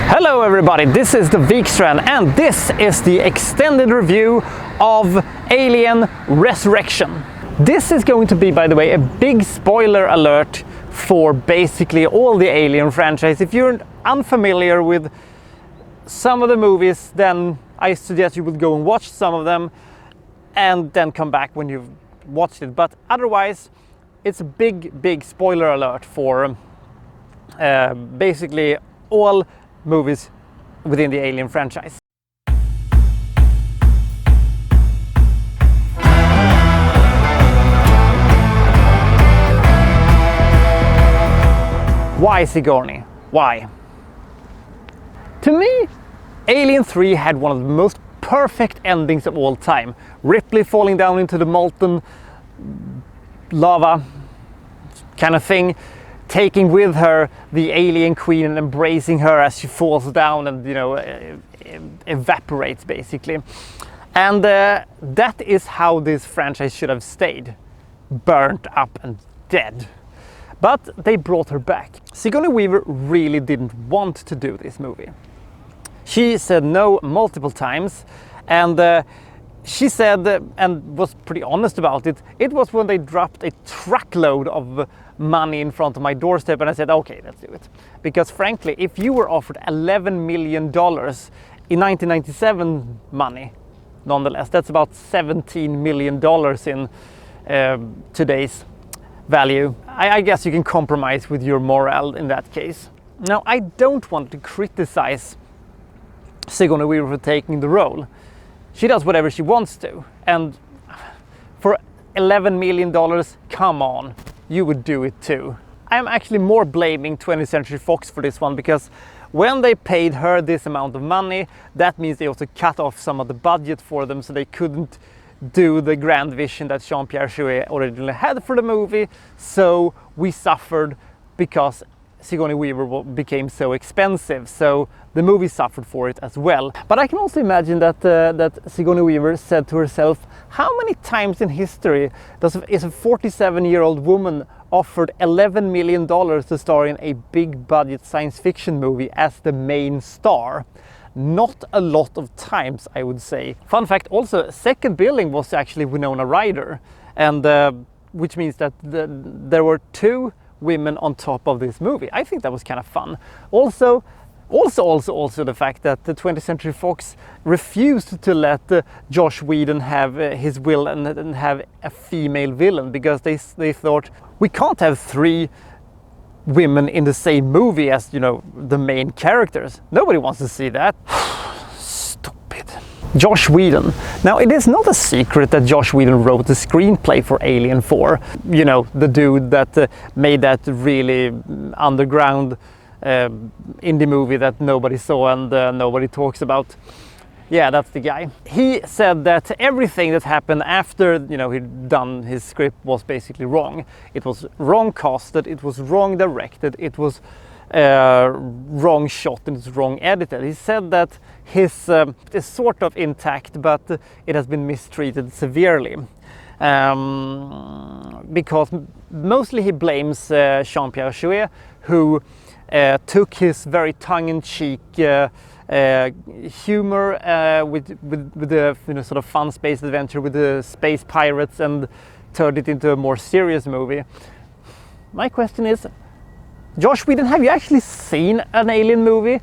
Hello everybody, this is the Vikstrand and this is the extended review of Alien Resurrection. This is going to be, by the way, a big spoiler alert for basically all the Alien franchise. If you're unfamiliar with some of the movies, then I suggest you would go and watch some of them and then come back when you've watched it. But otherwise, it's a big spoiler alert for basically all movies within the Alien franchise. Why Sigourney? Why? To me, Alien 3 had one of the most perfect endings of all time. Ripley falling down into the molten lava kind of thing, taking with her the alien queen and embracing her as she falls down and, you know, evaporates basically. And that is how this franchise should have stayed, burnt up and dead. But they brought her back. Sigourney Weaver really didn't want to do this movie. She said no multiple times, and she said, and was pretty honest about it, it was when they dropped a truckload of money in front of my doorstep and I said, okay, let's do it. Because frankly, if you were offered $11 million in 1997 money, nonetheless, that's about $17 million in today's value, I guess you can compromise with your morale in that case. Now, I don't want to criticize Sigourney Weaver for taking the role. She does whatever she wants to, and for $11 million, come on, you would do it too. I'm actually more blaming 20th Century Fox for this one, because when they paid her this amount of money, that means they also cut off some of the budget for them, so they couldn't do the grand vision that Jean-Pierre Jeunet originally had for the movie. So we suffered because Sigourney Weaver became so expensive, so the movie suffered for it as well. But I can also imagine that that Sigourney Weaver said to herself, how many times in history is a 47-year-old woman offered $11 million to star in a big budget science fiction movie as the main star? Not a lot of times, I would say. Fun fact also, second billing was actually Winona Ryder, and which means that there were two women on top of this movie. I think that was kind of fun. Also the fact that the 20th Century Fox refused to let Joss Whedon have his will and have a female villain, because they thought, we can't have three women in the same movie as, you know, the main characters. Nobody wants to see that. Stupid. Joss Whedon. Now, it is not a secret that Joss Whedon wrote the screenplay for Alien 4. You know, the dude that made that really underground indie movie that nobody saw and nobody talks about. Yeah, that's the guy. He said that everything that happened after, you know, he'd done his script was basically wrong. It was wrong casted, it was wrong directed, it was wrong shot, and it's wrong edited. He said that his is sort of intact, but it has been mistreated severely. Because mostly he blames Jean-Pierre Jeunet, who took his very tongue-in-cheek humor with the, you know, sort of fun space adventure with the space pirates and turned it into a more serious movie. My question is, Joss Whedon, have you actually seen an Alien movie?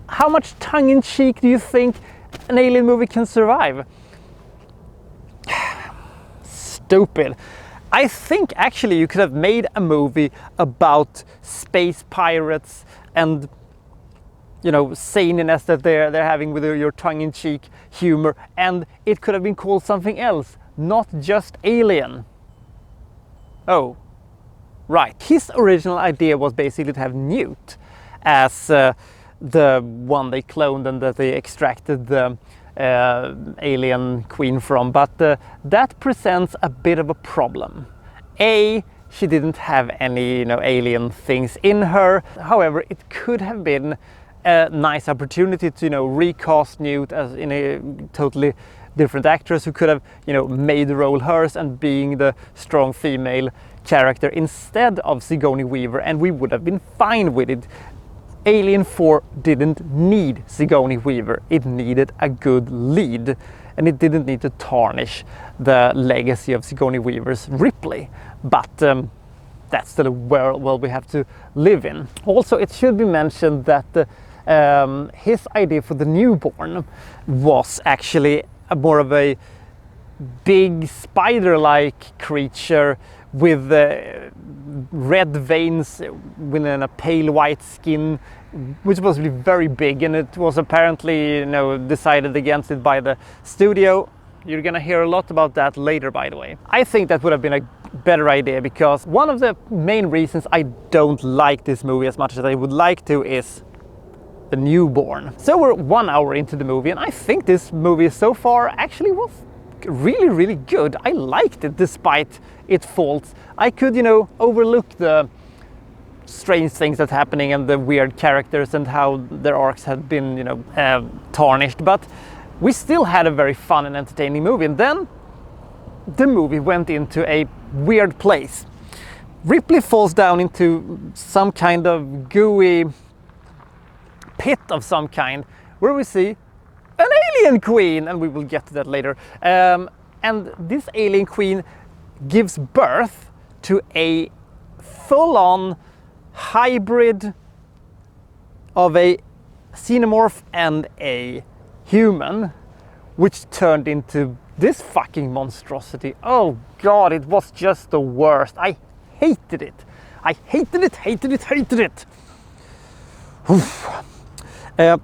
How much tongue-in-cheek do you think an Alien movie can survive? Stupid. I think actually you could have made a movie about space pirates and, you know, zaniness that they're having with your tongue-in-cheek humor, and it could have been called something else, not just Alien. Oh, right. His original idea was basically to have Newt as the one they cloned and that they extracted the alien queen from, but that presents a bit of a problem. A, she didn't have any, you know, alien things in her. However, it could have been a nice opportunity to, you know, recast Newt as in a totally different actress who could have, you know, made the role hers and being the strong female character instead of Sigourney Weaver, and we would have been fine with it. Alien 4 didn't need Sigourney Weaver. It needed a good lead, and it didn't need to tarnish the legacy of Sigourney Weaver's Ripley. But that's the world we have to live in. Also, it should be mentioned that his idea for the newborn was actually more of a big spider-like creature with red veins within a pale white skin, which was really very big, and it was apparently, you know, decided against it by the studio. You're gonna hear a lot about that later, by the way. I think that would have been a better idea, because one of the main reasons I don't like this movie as much as I would like to is the newborn. So we're 1 hour into the movie, and I think this movie so far actually was really, really good. I liked it despite its faults. I could, you know, overlook the strange things that's happening and the weird characters and how their arcs had been, you know, tarnished, but we still had a very fun and entertaining movie. And then the movie went into a weird place. Ripley falls down into some kind of gooey pit of some kind, where we see an alien queen, and we will get to that later. And this alien queen gives birth to a full-on hybrid of a xenomorph and a human, which turned into this fucking monstrosity. Oh god, it was just the worst. I hated it. I hated it, hated it, hated it.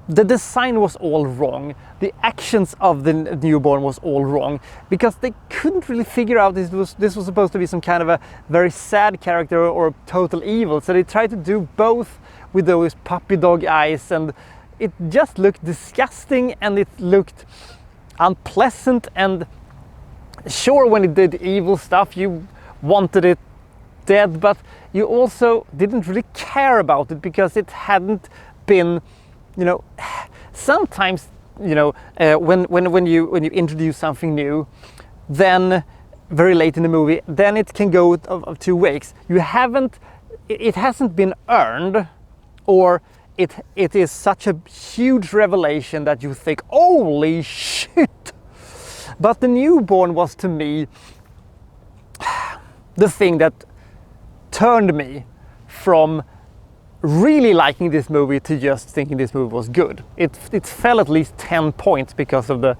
The design was all wrong. The actions of the newborn was all wrong, because they couldn't really figure out this was supposed to be some kind of a very sad character or total evil. So they tried to do both with those puppy dog eyes, and it just looked disgusting and it looked unpleasant. And sure, when it did evil stuff, you wanted it dead, but you also didn't really care about it because it hadn't been, you know, sometimes, you know, when you introduce something new, then very late in the movie, then it can go of two ways. It hasn't been earned, or it is such a huge revelation that you think, holy shit. But the newborn was, to me, the thing that turned me from really liking this movie to just thinking this movie was good. It fell at least 10 points because of the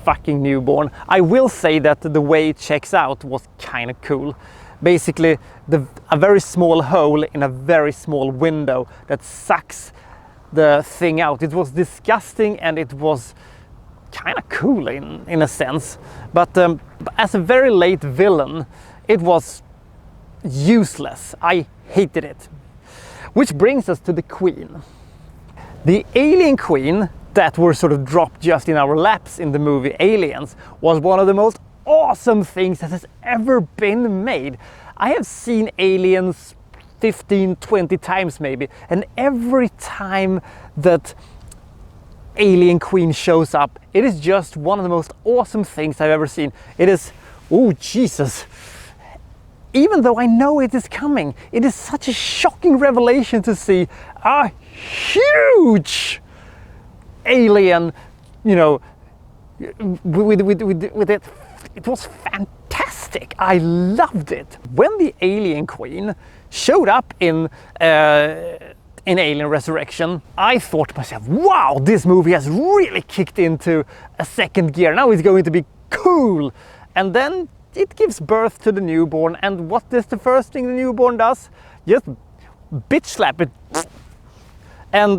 fucking newborn. I will say that the way it checks out was kind of cool. Basically, a very small hole in a very small window that sucks the thing out. It was disgusting, and it was kind of cool in a sense. But as a very late villain, it was useless. I hated it. Which brings us to the queen. The alien queen that were sort of dropped just in our laps in the movie Aliens was one of the most awesome things that has ever been made. I have seen Aliens 15, 20 times maybe, and every time that alien queen shows up, it is just one of the most awesome things I've ever seen. It is, oh Jesus. Even though I know it is coming, it is such a shocking revelation to see a huge alien, you know, with it. It was fantastic. I loved it. When the alien queen showed up in Alien Resurrection, I thought to myself, wow, this movie has really kicked into a second gear. Now it's going to be cool. And then it gives birth to the newborn, and what is the first thing the newborn does? Just bitch slap it, and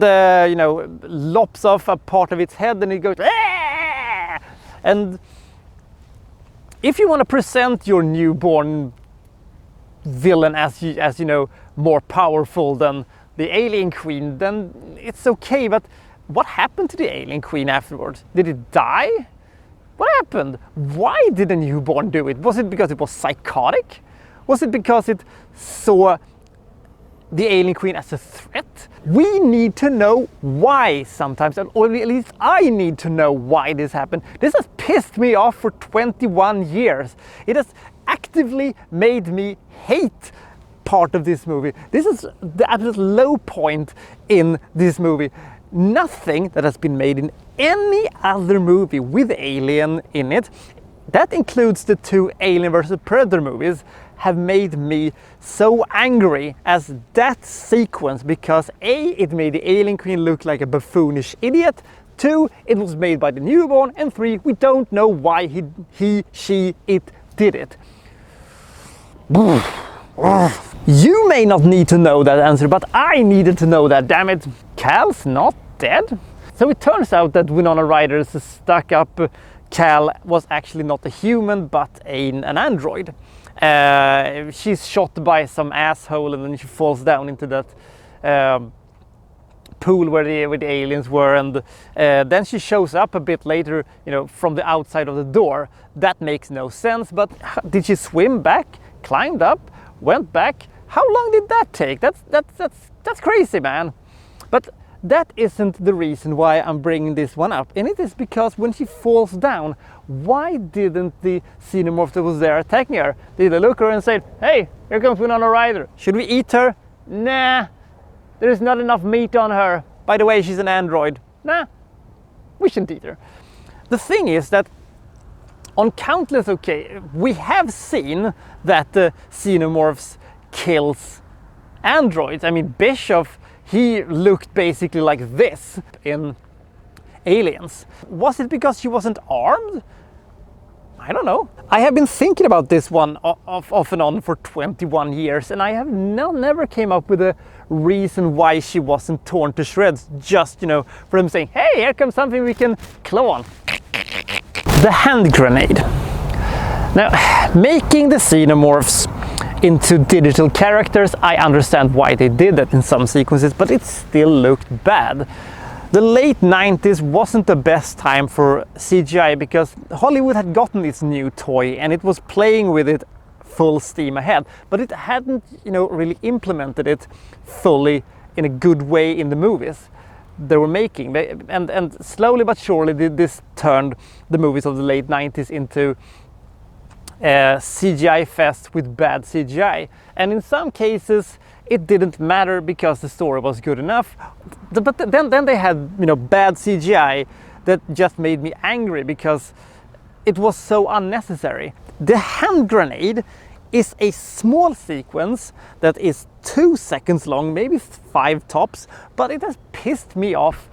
you know, lops off a part of its head, and it goes, aah! And if you want to present your newborn villain as you know, more powerful than the alien queen, then it's okay. But what happened to the alien queen afterwards? Did it die? What happened? Why did a newborn do it? Was it because it was psychotic? Was it because it saw the alien queen as a threat? We need to know why sometimes, or at least I need to know why this happened. This has pissed me off for 21 years. It has actively made me hate part of this movie. This is the absolute low point in this movie. Nothing that has been made in any other movie with Alien in it, that includes the 2 Alien vs Predator movies, have made me so angry as that sequence, because A, it made the Alien Queen look like a buffoonish idiot, 2, it was made by the newborn, and 3, we don't know why it did it. You may not need to know that answer, but I needed to know that, damn it. Cal's not dead? So it turns out that Winona Ryder's stuck-up Cal was actually not a human, but an android. She's shot by some asshole, and then she falls down into that pool where the aliens were, and then she shows up a bit later, you know, from the outside of the door. That makes no sense, but did she swim back, climbed up, went back? How long did that take? That's crazy, man. But that isn't the reason why I'm bringing this one up, and it is because when she falls down, why didn't the xenomorph that was there attacking her, did they look at her and say, hey, here comes Winona Ryder, should we eat her? Nah, there's not enough meat on her. By the way, she's an android. Nah, we shouldn't eat her. The thing is that on countless occasions, we have seen that the xenomorphs kills androids. I mean, Bischoff, he looked basically like this in Aliens. Was it because she wasn't armed? I don't know. I have been thinking about this one off and on for 21 years, and I have never came up with a reason why she wasn't torn to shreds, just, you know, for them saying, hey, here comes something we can claw on. The hand grenade. Now, making the xenomorphs into digital characters, I understand why they did that in some sequences, but it still looked bad. The late 90s wasn't the best time for CGI because Hollywood had gotten its new toy and it was playing with it full steam ahead, but it hadn't, you know, really implemented it fully in a good way in the movies they were making. And slowly but surely this turned the movies of the late 90s into CGI fest with bad CGI, and in some cases it didn't matter because the story was good enough, but then they had, you know, bad CGI that just made me angry because it was so unnecessary. The hand grenade is a small sequence that is 2 seconds long, maybe 5 tops, but it has pissed me off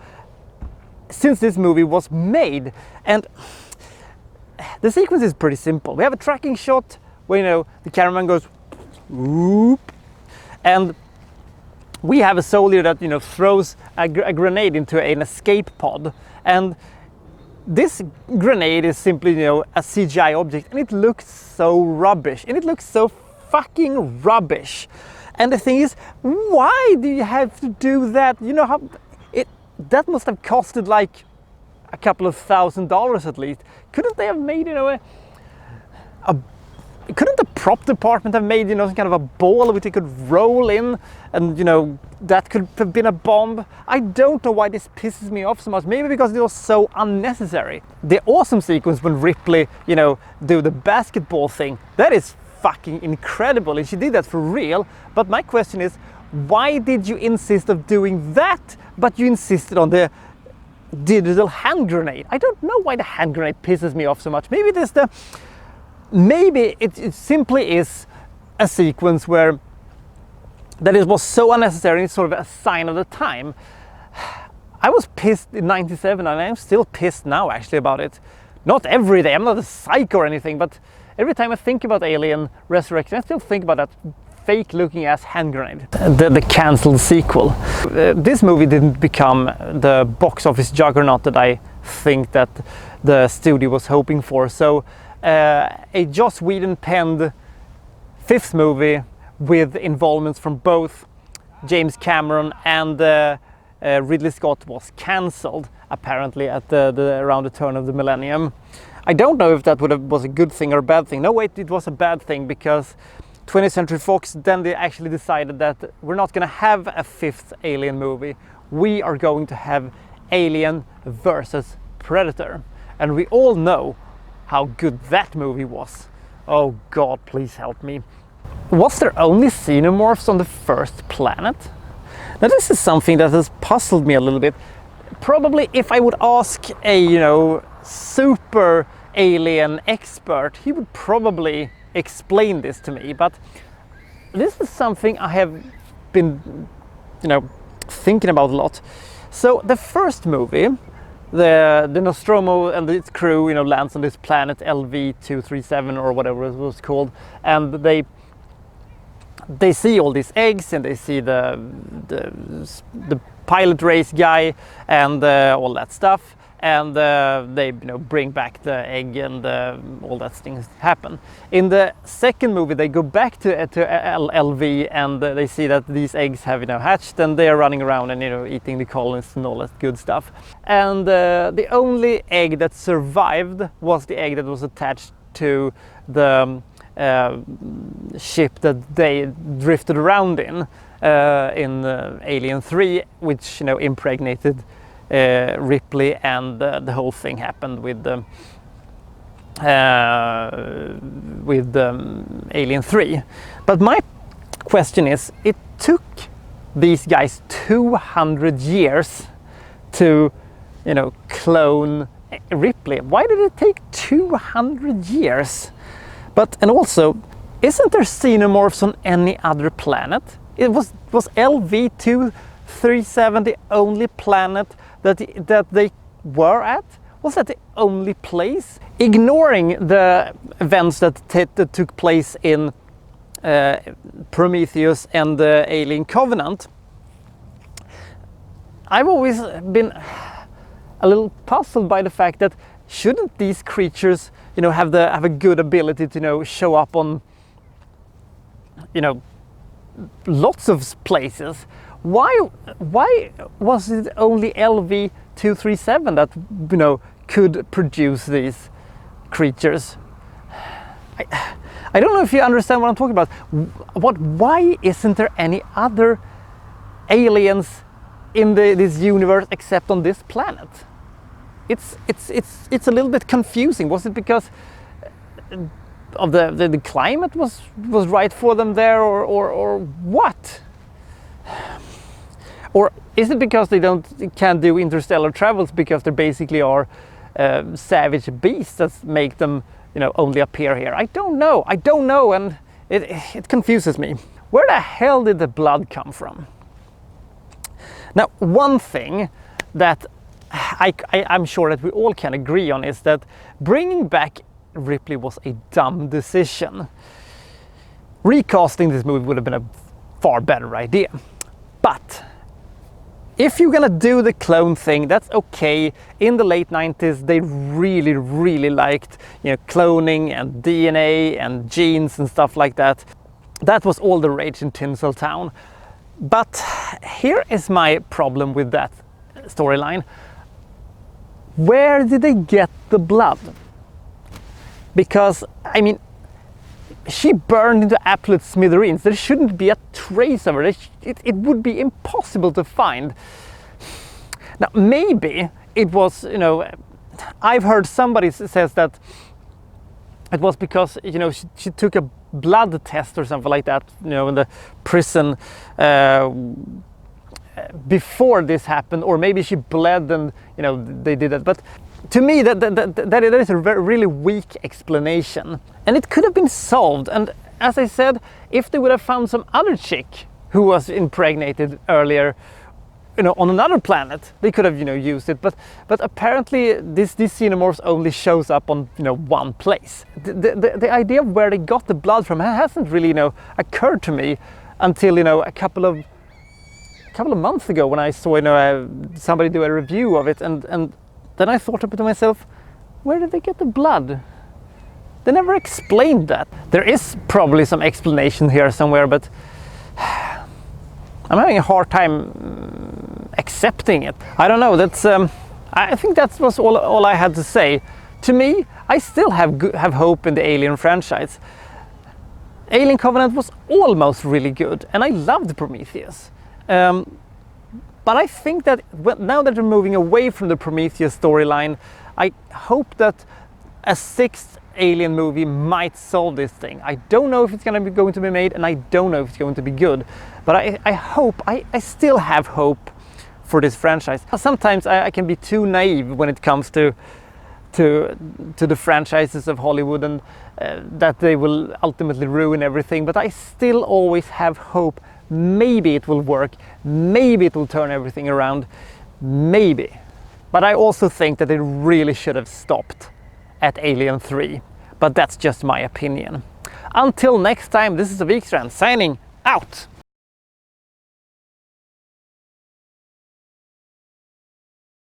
since this movie was made. And the sequence is pretty simple. We have a tracking shot where, you know, the cameraman goes whoop, and we have a soldier that, you know, throws a grenade into an escape pod, and this grenade is simply, you know, a CGI object, and it looks so rubbish, and it looks so fucking rubbish. And the thing is, why do you have to do that? You know how that must have costed like a couple of $1,000s at least. Couldn't they have made, you know, couldn't the prop department have made, you know, some kind of a ball which they could roll in, and, you know, that could have been a bomb? I don't know why this pisses me off so much. Maybe because it was so unnecessary. The awesome sequence when Ripley, you know, do the basketball thing, that is fucking incredible, and she did that for real. But my question is, why did you insist of doing that, but you insisted on the digital hand grenade? I don't know why the hand grenade pisses me off so much. Maybe it simply is a sequence where that it was so unnecessary. It's sort of a sign of the time. I was pissed in '97, and I'm still pissed now actually about it. Not every day, I'm not a psycho or anything, but every time I think about Alien Resurrection, I still think about that fake looking ass hand grenade. The cancelled sequel. This movie didn't become the box office juggernaut that I think that the studio was hoping for. So a Joss Whedon penned 5th movie with involvements from both James Cameron and Ridley Scott was cancelled apparently at around the turn of the millennium. I don't know if that was a good thing or a bad thing. No, wait, it was a bad thing, because 20th Century Fox, then they actually decided that we're not going to have a 5th Alien movie. We are going to have Alien versus Predator. And we all know how good that movie was. Oh God, please help me. Was there only xenomorphs on the first planet? Now this is something that has puzzled me a little bit. Probably if I would ask a, super alien expert, he would probably explain this to me, but this is something I have been, thinking about a lot. So the first movie, the Nostromo and its crew, lands on this planet LV-237 or whatever it was called, and they see all these eggs, and they see the pilot race guy and all that stuff, and they bring back the egg, and all that things happen. In the second movie, they go back to LV, and they see that these eggs have hatched, and they are running around and eating the colonists and all that good stuff. And the only egg that survived was the egg that was attached to the ship that they drifted around in Alien 3, which impregnated Ripley, and the whole thing happened with Alien 3. But my question is, it took these guys 200 years to clone Ripley. Why did it take 200 years? And also, isn't there xenomorphs on any other planet? It was LV-237 the only planet that they were at? Was that the only place? Ignoring the events that took place in Prometheus and the Alien Covenant, I've always been a little puzzled by the fact that shouldn't these creatures have a good ability to show up on lots of places? Why was it only LV-237 that could produce these creatures? I don't know if you understand what I'm talking about. Why isn't there any other aliens in this universe except on this planet? It's a little bit confusing. Was it because of the climate was right for them there, or what? Or is it because they can't do interstellar travels because they basically are savage beasts that make them only appear here? I don't know, and it confuses me. Where the hell did the blood come from? Now, one thing that I'm sure that we all can agree on is that bringing back Ripley was a dumb decision. Recasting this movie would have been a far better idea. But if you're gonna do the clone thing, that's okay. In the late 90s, they really liked cloning and DNA and genes and stuff like that. That was all the rage in Tinseltown. But here is my problem with that storyline. Where did they get the blood? Because, I mean, she burned into absolute smithereens. There shouldn't be a trace of her. It would be impossible to find. Now, maybe it was, I've heard somebody says that it was because, she took a blood test or something like that, in the prison before this happened, or maybe she bled and, they did that. But to me, that is a really weak explanation, and it could have been solved. And as I said, if they would have found some other chick who was impregnated earlier, on another planet, they could have, used it. But apparently, this xenomorphs only shows up on, one place. The idea of where they got the blood from hasn't really, occurred to me until, a couple of months ago when I saw, somebody do a review of it, and then I thought to myself, where did they get the blood? They never explained that. There is probably some explanation here somewhere, but I'm having a hard time accepting it. I don't know. That's I think that was all I had to say. To me, I still have hope in the Alien franchise. Alien Covenant was almost really good, and I loved Prometheus. But I think that now that they're moving away from the Prometheus storyline, I hope that a sixth Alien movie might solve this thing. I don't know if it's going to be made, and I don't know if it's going to be good, but I hope, I still have hope for this franchise. Sometimes I can be too naive when it comes to the franchises of Hollywood, and that they will ultimately ruin everything, but I still always have hope. Maybe it will work, maybe it will turn everything around, maybe. But I also think that they really should have stopped at Alien 3, but that's just my opinion. Until next time, this is Wikstrand signing out!